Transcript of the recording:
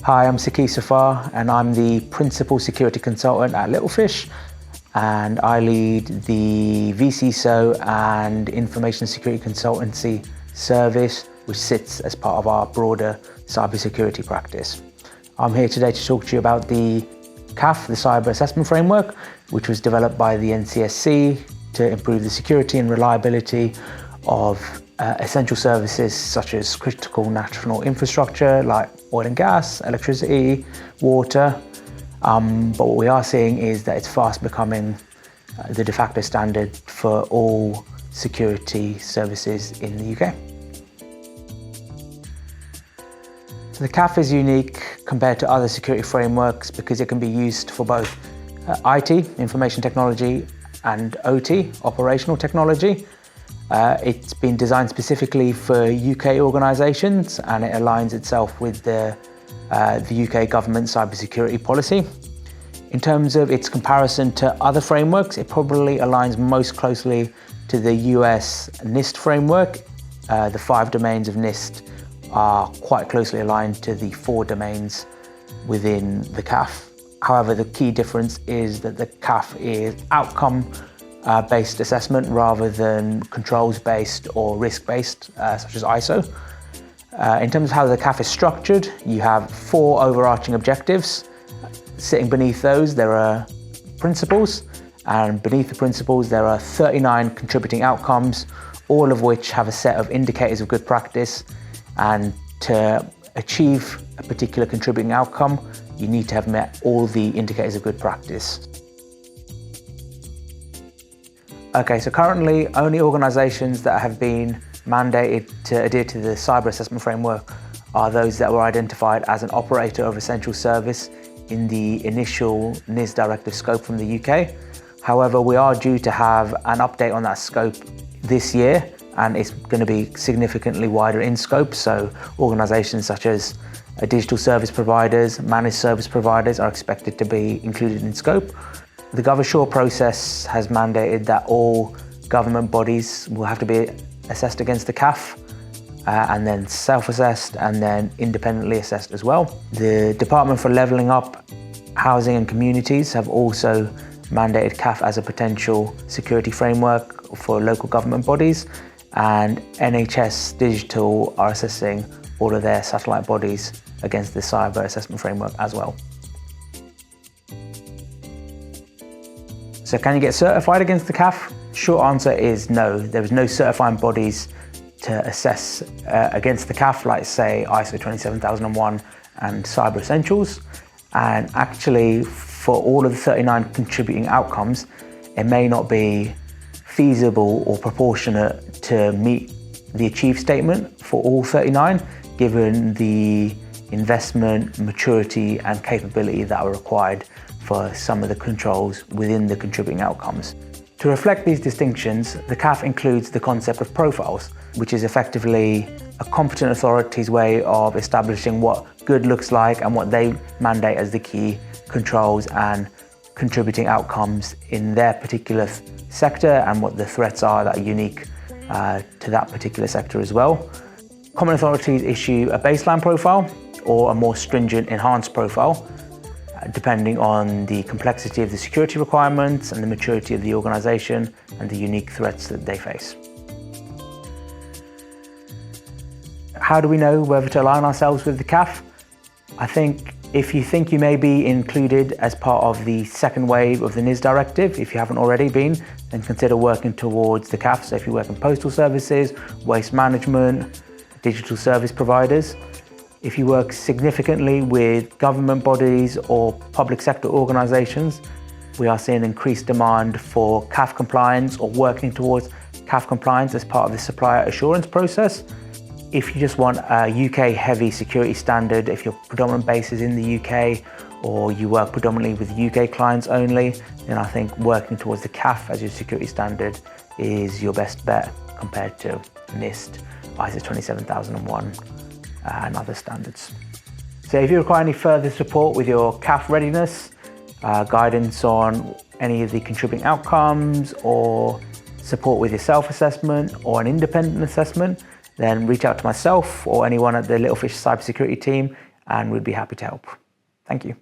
Hi, I'm Sakif Zafar, and I'm the Principal Security Consultant at Little Fish, and I lead the vCISO and Information Security Consultancy service, which sits as part of our broader cybersecurity practice. I'm here today to talk to you about the CAF, the Cyber Assessment Framework, which was developed by the NCSC to improve the security and reliability of essential services such as critical national infrastructure like oil and gas, electricity, water. But what we are seeing is that it's fast becoming the de facto standard for all security services in the UK. So the CAF is unique compared to other security frameworks because it can be used for both IT, information technology, and OT, operational technology. It's been designed specifically for UK organisations, and it aligns itself with the UK government cybersecurity policy. In terms of its comparison to other frameworks, it probably aligns most closely to the US NIST framework. The 5 domains of NIST are quite closely aligned to the 4 domains within the CAF. However, the key difference is that the CAF is outcome-based assessment rather than controls-based or risk-based, such as ISO. In terms of how the CAF is structured, you have 4 overarching objectives. Sitting beneath those, there are principles, and beneath the principles, there are 39 contributing outcomes, all of which have a set of indicators of good practice. And to achieve a particular contributing outcome, you need to have met all the indicators of good practice. Okay, so currently only organisations that have been mandated to adhere to the Cyber Assessment Framework are those that were identified as an operator of essential service in the initial NIS directive scope from the UK. However, we are due to have an update on that scope this year, and it's going to be significantly wider in scope. So organisations such as digital service providers, managed service providers are expected to be included in scope. The GovAssure process has mandated that all government bodies will have to be assessed against the CAF, and then self-assessed and then independently assessed as well. The Department for Levelling Up, Housing and Communities have also mandated CAF as a potential security framework for local government bodies, and NHS Digital are assessing all of their satellite bodies against the Cyber Assessment Framework as well. So can you get certified against the CAF? Short answer is no. There is no certifying bodies to assess against the CAF, like say ISO 27001 and Cyber Essentials. And actually, for all of the 39 contributing outcomes, it may not be feasible or proportionate to meet the achieve statement for all 39, given the investment, maturity and capability that are required for some of the controls within the contributing outcomes. To reflect these distinctions, the CAF includes the concept of profiles, which is effectively a competent authority's way of establishing what good looks like and what they mandate as the key controls and contributing outcomes in their particular sector, and what the threats are that are unique to that particular sector as well. Common authorities issue a baseline profile or a more stringent enhanced profile, depending on the complexity of the security requirements and the maturity of the organisation and the unique threats that they face. How do we know whether to align ourselves with the CAF? I think if you think you may be included as part of the second wave of the NIS directive, if you haven't already been, then consider working towards the CAF. So if you work in postal services, waste management, digital service providers. If you work significantly with government bodies or public sector organisations, we are seeing increased demand for CAF compliance or working towards CAF compliance as part of the supplier assurance process. If you just want a UK heavy security standard, if your predominant base is in the UK or you work predominantly with UK clients only, then I think working towards the CAF as your security standard is your best bet compared to NIST, ISO 27001 and other standards. So if you require any further support with your CAF readiness, guidance on any of the contributing outcomes or support with your self-assessment or an independent assessment, then reach out to myself or anyone at the Little Fish cybersecurity team, and we'd be happy to help. Thank you.